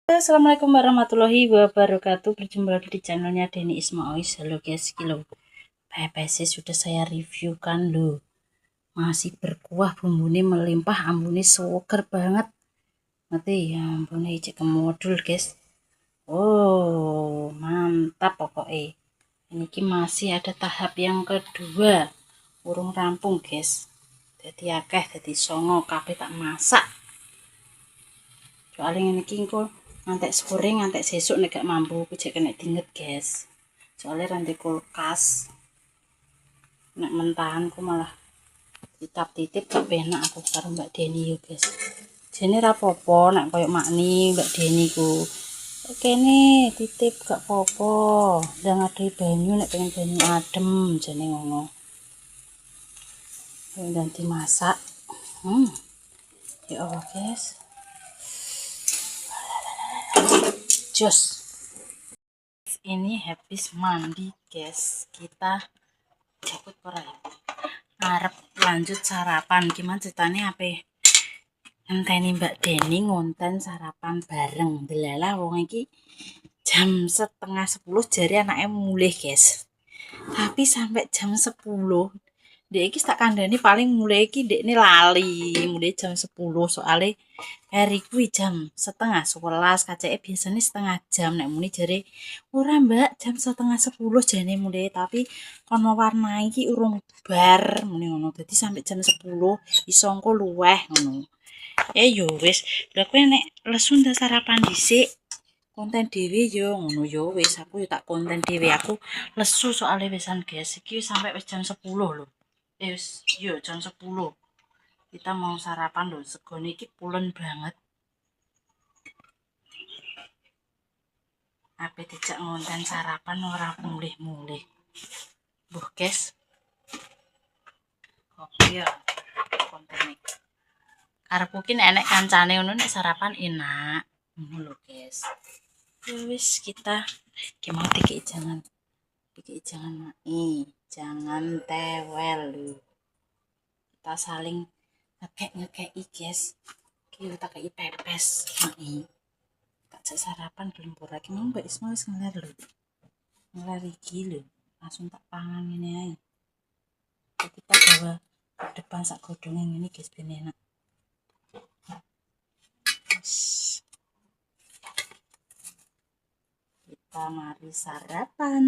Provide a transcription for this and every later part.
Assalamualaikum warahmatullahi wabarakatuh. Berjumpa lagi di channelnya Denny Ismaois. Halo guys, kilo PPC sudah saya reviewkan loh. Masih berkuah, bumbunya melimpah, ambune seger banget. Nanti ya ambune cek ke modul guys. Oh mantap pokoknya. Ini masih ada tahap yang kedua, urung rampung guys. Jadi akeh, jadi songo kabeh tak masak. Soalnya ini kingko ngantek sore ngantek sesuk nek gak mampu kejek kena dinget guys. Soalnya ranti kulkas nek mentahan ku malah titip gak penak aku karo Mbak Deni yo guys. Jene ra apa-apa nek koyo makni Mbak Deni ku. Oke nih titip gak apa-apa. Ndang ade banyu nek pengen banyu adem jane ngono. Dan dimasak. Ya Allah guys. Jos. Ini habis mandi guys, kita cepet ora ya ngarep lanjut sarapan. Gimana ceritanya apa ngenteni Mbak Deni ngonten sarapan bareng. Delalah wong iki jam 9:30 jari anaknya mulih guys, tapi sampai jam 10 dek iki tak kandhani paling mulai iki dekne lali mulai jam 10 soalnya hari kuwi jam 10:30 kaceke biasanya setengah jam nek muni jare ora Mbak jam 9:30 jane mulai tapi kon warnai iki urung bar muni ngono dadi sampai jam 10 iso engko luweh ngono. Yo wis lha kowe nek lesu ndak sarapan dhisik konten dhewe yo ngono yo wis aku yo tak konten dhewe aku lesu soalnya wisan guys iki sampai wis jam 10 lho. Yo jam 10 kita mau sarapan loh, segone iki pulen banget. Apa dijak ngonten sarapan ora mulih-mulih. Buh guys. Oke ya konten iki. Karepku ki enek kancane ngono nek sarapan enak. Ngono lho guys. Wis kita gimana jangan jangan tewel lho. Kita saling ngekei guys. Kita kei pepes mai. Tak sarapan belum pura iki Mbak Isma wis ngeler lho. Ngeler iki lho. Langsung tak pangan ini ae. Kita bawa ke depan sak godhonge ngene guys ben enak. Kita mari sarapan.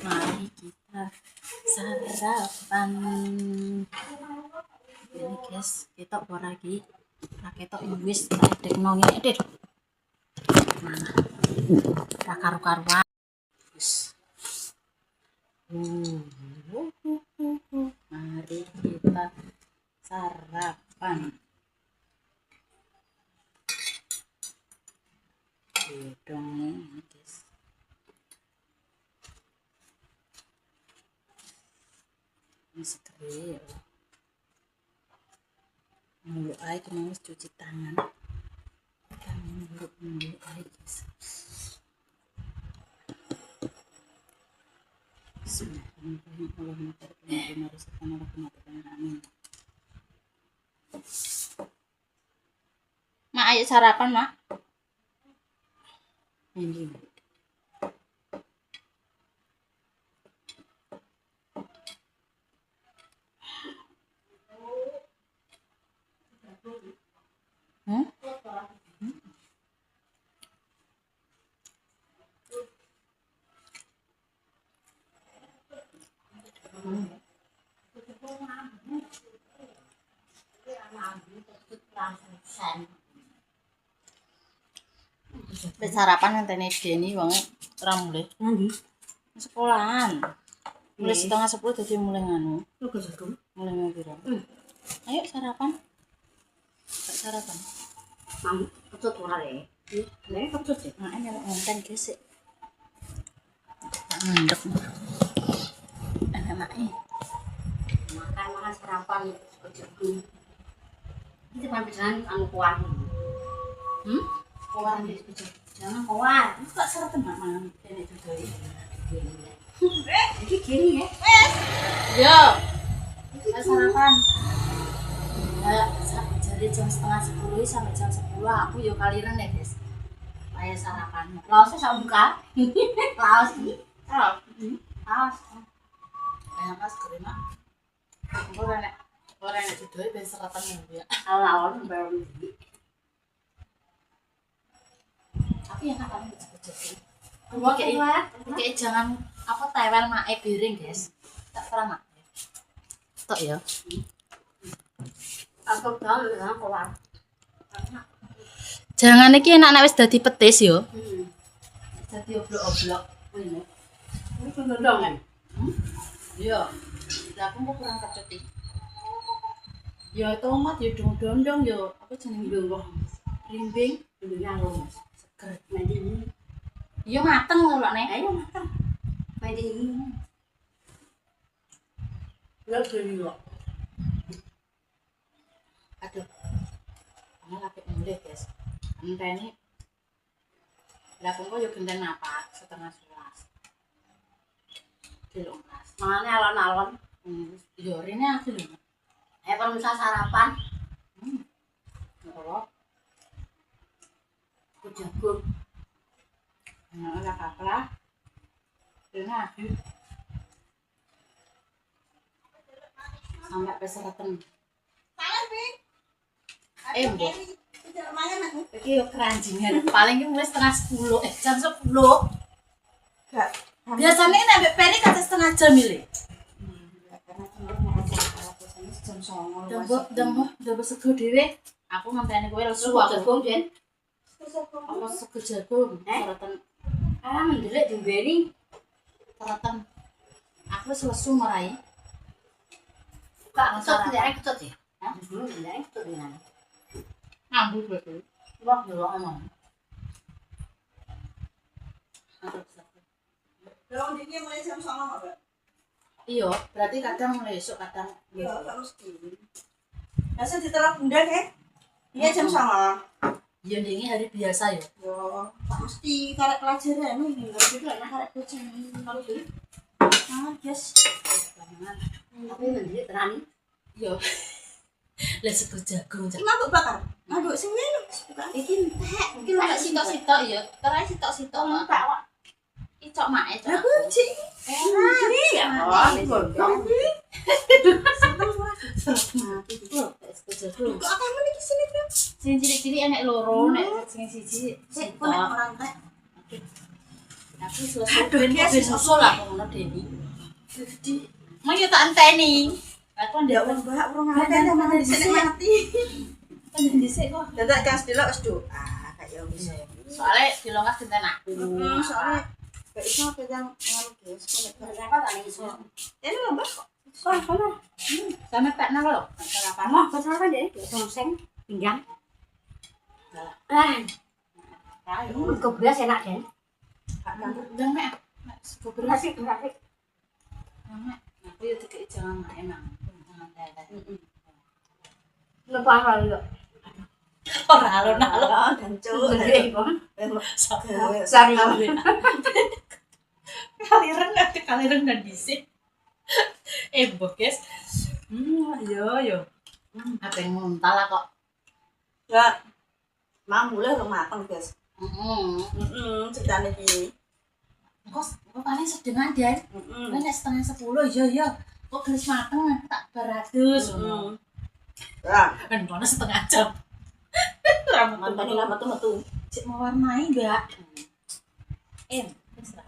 Mari kita sarapan. Ini guys, kita ora lagi pakai tok wis tekno ngene deh. Nah. Ra karu-karuan. Wis. Mari kita sarapan. Dong ini guys. Ini seger. Mulu air kena cuci tangan. Kami mulu air guys. Mak ayo sarapan mak. Ini. Sarapan ngenteni Deni wong ora mulih. Nandi? Sekolahan. Mulai 9:30 dadi mulai nganu. Mulai piro? Ayo sarapan. Sarapan. Mang kecut ora le. Nek kecut ya. Nah, ini ngonten gesek. Tak ngendek. Enak makan sarapan kecut. Ini pampisan anu kuah. Kuah di kecut. Jangan kuah. Itu tak sarapan mak ini dodoli. Iki gini ya. Yo. Sarapan. Ya, Jadi jam setengah 10 sampai jam 10 aku yo kaliren ya guys. Kayak sarapan. Laosnya sak buka. Laos iki. Laos. Kayak pas kerima. Orang yang didoy ben serapan ya. Alon baru iki. Tapi yang paling kecil-kecil. Kayak jangan apa tewel mae piring guys. Tak pernah mak. Tok ya. Aku tahu nang keluar. Jangan iki enak-enak wis dadi petis yo. Dadi oblok-oblok. Ini. Ini gendong kan? Iya. Lah aku kok kurang kecut iki. Ya tomat ya dong-dong yo apa jenenge Gendong. rimbing Gendong. seger. Mandi ini. Iya mateng lho nek. Ayo makan. Mandi ini. Enggak gini kok. Aduh. Ana lagi mulih guys. Enteni. Lah kok yo genten apa setengah 11. Dilongkas. Mangane alon-alon. Yo rene aku lho. Ayo kalau misal sarapan. Kalau Aku jagung. ana kakak. Rene aku. Sampai pesereten. Mbok. Iki yo keranjingan. Paling ki mulai setengah 10, jam 10. Biasanya nek ambek Peri kata setengah jam iki. Dembo sego dhewe. Aku ngenteni kowe lesu aku. Jagung, Den. Apa sego jagung? Sereten. Ah, mendelik dimbeni. Sereten. Aku wis lesu marai. Kak, ketut tidak ketut ya? Hah? Dulu tidak ketut ya. Ngambul betul. Wah, dulu emang. Kalau dini mulai jam 09.00 Mbak. Iya, berarti kadang mulai esuk kadang Ya, tak mesti. Biasa diterap bunda ke? Iya jam 09.00. ya ini hari biasa ya. Yo, tak mesti karek pelajaran nih. Enggak juga enak karek kucing. Kalau dulu. Ah, guys. Tapi mendelik terani. Iya. Lah sego jagung. Ini mabuk bakar. Mabuk sing ngene bukan. Iki entek, iki Kita lek sitok-sitok ya. Terai sitok-sitok kok. entek kok. Icok mak Lah icok. kucing. Iya, Oh, gondong. Sego jagung. Kok akan meniki sini, Bro? Sing cilik-cilik enek loro, nek sing siji Sik, sitok. kok nek orang teh. Aku selesai Aduh, ben dia ben sih susul lah ngono Deni. Jadi, mau yo tak enteni. Aku Ya ndak Allah, Mbak, urung ngate ta mangan dhisik mati. kan dhisik kok. Dadak kas delok wis doa kayak wis. Soalnya dilongkas genten aku. Soalnya gak iso pegang ngono guys, kok nek Kenapa tak iso? ini lho Mbak. Wah, kono. Sama pek nang lho. Sarapan. Mah, kesalahan deh, tongseng, pinggang. Ah, Ayo. kok beras enak, Den. Jangan mek. Sego beras. Asik, asik. Mek. Aku yo dikeki jangan mak emang. Jangan lele. Lepas lho. Ora alon-alon. Gancuk. Sari. Kaliren dan dhisik. Mbok, guys. Yo. Apa yang muntah lah kok. Ya. Mang mulai urung mateng, guys. Heeh. Ceritane iki. Kok paling sedengan Den. Nek setengah 10 iya. Kok gelis mateng tak beratus. Ya, Kan kono setengah jam. Rambut mantane lah metu-metu. cek mewarnai, Mbak. Wis lah.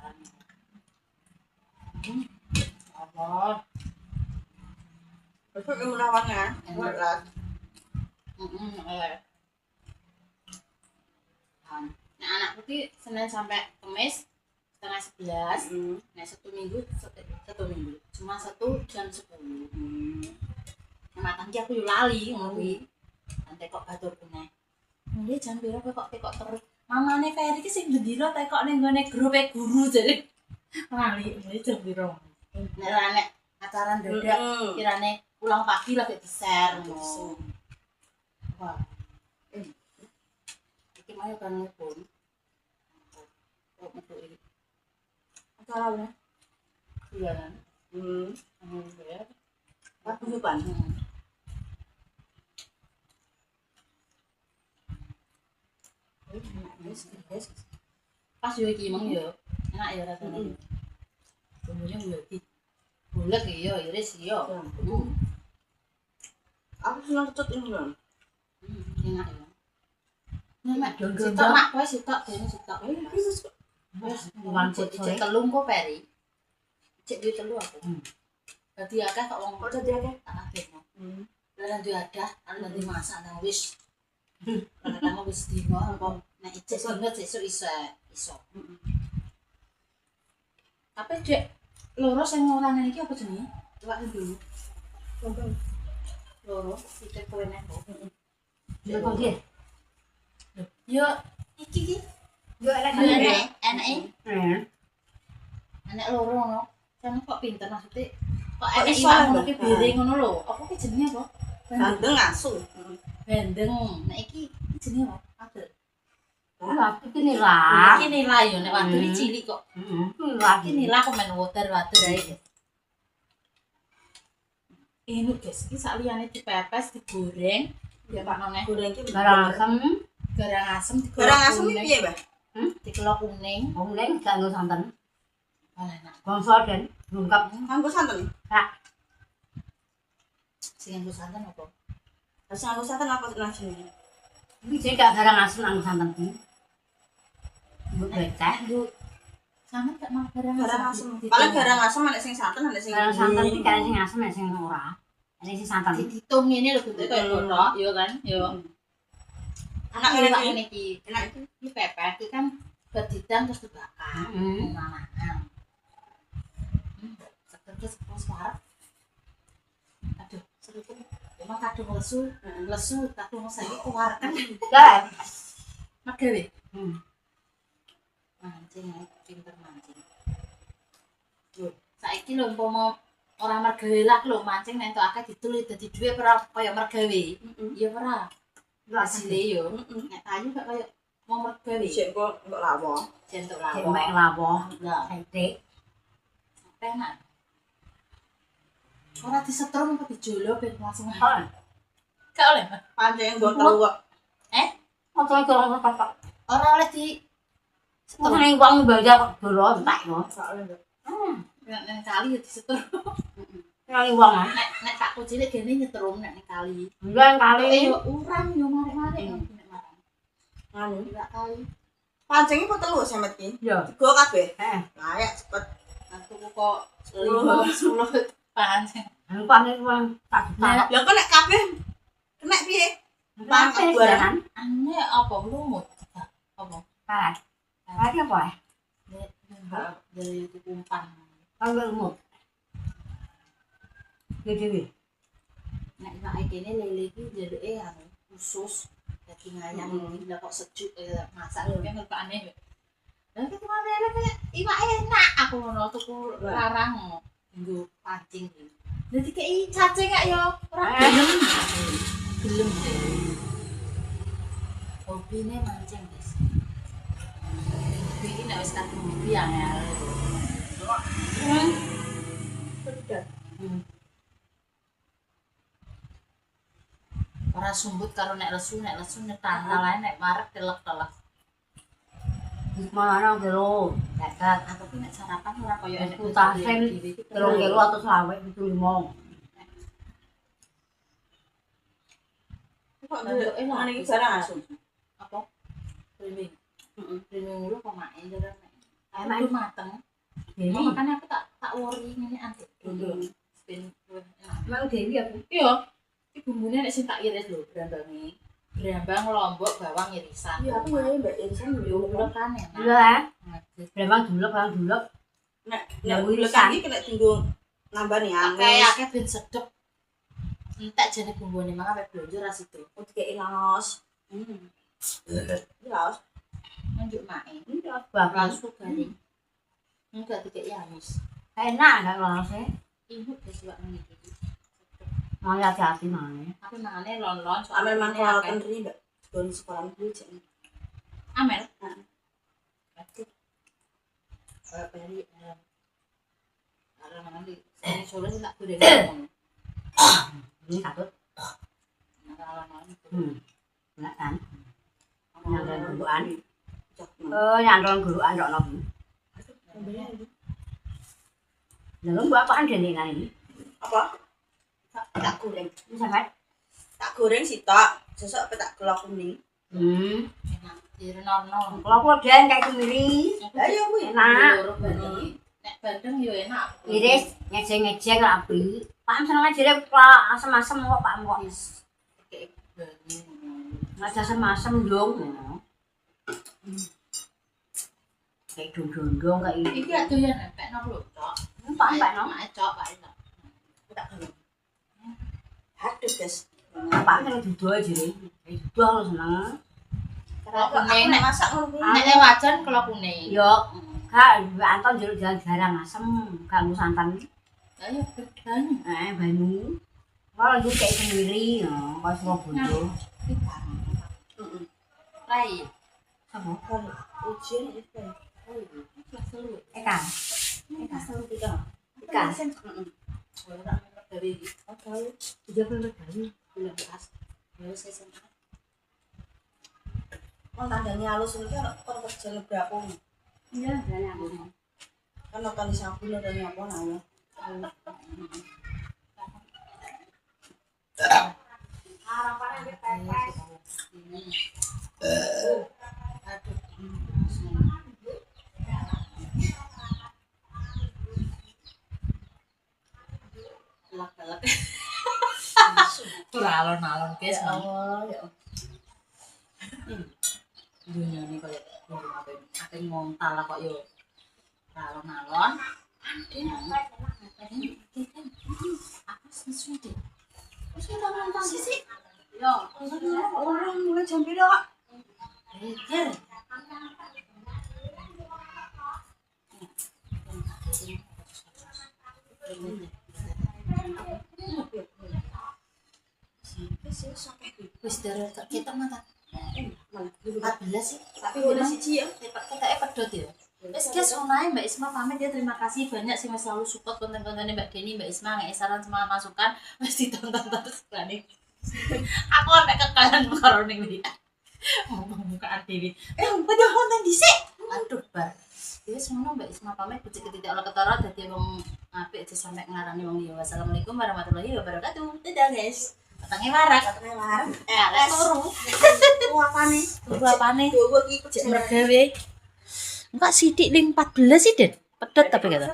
Apa? Besok ilmu lawannya. Berat. Nah, anakku ki Senin sampai Kamis setengah 11. Nah, satu minggu. Cuma 1 jam 10. Matang ki aku yo lali ngono kuwi. Nanti kok batur kene. Mulai jam piro kok tekok terus. Mamane Ferry ki sing ndiro tekok ning gone grup guru jadi. Lali, mulai jam piro. Nek acara dadak kirane pulang pagi lagi di-share ngono. Wah. Iki mau kan nepun. Kok metu iki. Acara apa? Bulanan. Ya. Aku nyupan. Guys. Pas yo iki mong yo. Enak ya rasane. Bumbunya yo di bulet yo, iris yo. Aku senang cut ini loh. Enak ya. Nek sitok mak kowe sitok dene sitok. Wis Lancet cek telung kok peri. Cek di telu aku. Dadi akeh kok wong Kok jadi akeh? tak akeh. Lah nanti ada, nanti masak nang wis. Kadang wis dino kok nek ijek dino sesuk iso. Tapi cek loro sing ora ngene iki apa jenenge? Coba dulu. Loro iki kowe nek kok. Yo kok dia. Yo iki iki Yo enak enak loro ngono. Kan kok pinter maksudnya. Kok Kok enak iso iwak lho, ngono ki Mbak? piring ngono lho. Apa ki jenenge apa? Bandeng asu. Bandeng. Nek iki jenenge apa? Adel. Lah iki nila. Iki nila yo nek wadon iki cilik kok. Nila Iki nila kok men water ae. Ini guys, iki sak liyane dipepes, digoreng, ya Pak Noneh. Goreng iki barang asem, Garang asem Barang asem iki piye, Mbak? dikelok kuning. kuning kanggo santen. Wah enak. Bangsa den lengkap. Nganggo santen. Sing nggo santen apa? Terus nganggo santen apa nasi? Iki sing gak barang asem nganggo santen iki. Mbok becek. Nggo santen gak mau garang Garang asem. Paling garang asem ana sing santen ana sing Barang santen iki kan sing asem ya sing ora. Ini sing santen. dihitung ngene lho bentuke kaya botok, ya kan? Ya. Enak Enak ini. ngene iki. Enak itu. Iki pepes iki kan bedidang terus dibakar. Manahan. Seger suara. Aduh, seru tuh. Emang kadung lesu, kadung saiki keluar kan. Lah, Magawe. Hmm. Mancing ae, pinter mancing. Lho, saiki lho umpama ora mergawe lah lho mancing nek entuk akeh ditulis dadi dhuwit ora kaya mergawe. Ya ora. Hasile yo. Nek kayu gak kaya mau mergawe. Sik kok mbok lawo. Jentuk mek lawo. lawoh, Lah, sithik. enak. Ora disetrum apa dijolo ben langsung. Oh, Gak oleh. Mbak. Pancen nggo telu kok. apa iki ora apa. Ora oleh di Setengah ning wong bayar kok dolo entek kok. Gak oleh, Mbak. nek kali ya disetrum. Nang wong ah. Nek tak cilik gene nyetrum nek ning kali. Bulan kali. Yo urang yo marek-marek nek marang. Anu. Enggak kali. Pancen iki telu semet iki. Yo. Tiga kabeh. Layak cepet. Aku kok 10 pancen. Anu panen wong tak tak. Lah kok nek kabeh kena piye? Panen Barang. Ane apa lumut? Apa? Panen. Panen apa? Dari itu kumpan. Kanggo umum. Gede. Nek iwake kene lele iki jeruke anu khusus daging ayam iki lah kok sejuk masak lho kan kok aneh. Lah iki cuma lele kayak iwak enak aku ngono tuku larang nggo pancing iki. Dadi kei cacing gak yo ora gelem. Gelem. Hobine mancing, guys. Iki nek wis kadung hobi angel. Ora sumbut karo nek lesu nyetanggal ae nek marek telek-telek. Mana kilo? Dadak. Aku ki nek sarapan ora koyo enek Aku tasen 3 kilo atau sawek 75. Kok ngene iki barang asu. apa? Premium. Premium dulu kok main jalan. Enak. Itu mateng. Dewi. Makanya aku tak worry ngene antik dulu. Spin enak. Mau Dewi aku. Iya. Iki bumbune nek sing tak iris lho brambange. Brambang lombok bawang irisan. Iya aku ya Mbak Insan yo Dulu kan enak. Iya. Ngedit. Berapa dulu. nek Ya, nek wirisan. iki kena tinggu nambani Pakai amis. akeh ben sedep. Entek jane bumbune mangga ape blonjo ra situ. Dikeki laos. Laos. Nunjuk main. Bagus. Langsung garing. Enggak dikek amis. Enak enggak langsung. Ibu wis wak ngene iki. Mau hati-hati mana? Aku mangane lon-lon Amel ini mangkal akeh. kendri Mbak. Gon sekolah dulu cek. Amel. Heeh. Aduh. Kayak beri karena nanti saya sore sih tak goreng ngomong. Ini satu. Nah, kalau nanti Enggak kan? Yang guruan. Nyantol guruan kok nopo. Lalu mbak apaan dene ini? Apa? Tak goreng. Ini sampai. Tak goreng sitok. Sesuk apa tak kelok kuning. Enak. Direnono. Kalau aku dan kayak kemiri. Lah ya kuwi. Enak. Nek bandeng yo enak. Iris ngejeng-ngejeng rapi. Paham seneng aja deh pak asem-asem kok pak kok. Kayak banyu. Nggak asem-asem dong. Kayak dong-dong kayak ini. Iki adoyan empekno lho, Cok. Pak no. Nek Cok, Pak enak. Tak goreng. Aduh, guys. Pak kan dudu aja deh. Dudu aku seneng. Kalau Aku kuning nek nek masak ngono kuwi. nek wajan kalau kuning. Yo, kak Anton jeruk jarang asem, gak ngurus santan. Ayo bedanya. Banyu. Kalau lanjut kayak sendiri, kalau Surabaya. Heeh. Lain. Apa? Kalau ujian itu. Eka. Eka. Heeh. Dari Dia belum berani. bulan pas. Terus SMA. Wong tandane halus iki kon kerja lebraku. Iya, berani aku. Kan nonton di sampul nonton apa namanya. Harapannya pepes. Lak-lak. Alon-alon guys. Allah ya. Dunia ini kayak akan ngontal lah kok yo. Alon-alon. Apa sih deh? Sisi. Yo, Orang mulai jam piro, Kak? bener. Wis darah kita mata. 14 sih. Tapi boleh siji ya. Kita pedot ya. Wes guys, onae Mbak Isma pamit ya. Terima kasih banyak sih Mas selalu support konten-kontennya Mbak Deni, Mbak Isma, ngasih saran sama masukan. Wes ditonton terus nih. Aku sampai kekalan karo ning dia. Muka dewi. Padha konten dhisik. Aduh, bar. Ya semono Mbak Isma pamit becik tidak olah ketara dadi wong apik aja sampai ngarani wong liya. Wassalamualaikum warahmatullahi wabarakatuh. Dadah guys. Katanya warak. Katanya larang. Lek turu. Ku apane? Turu apane? Gua iki Cek mergawe. Enggak sidik ling 14 sih, Den. Pedot tapi kata.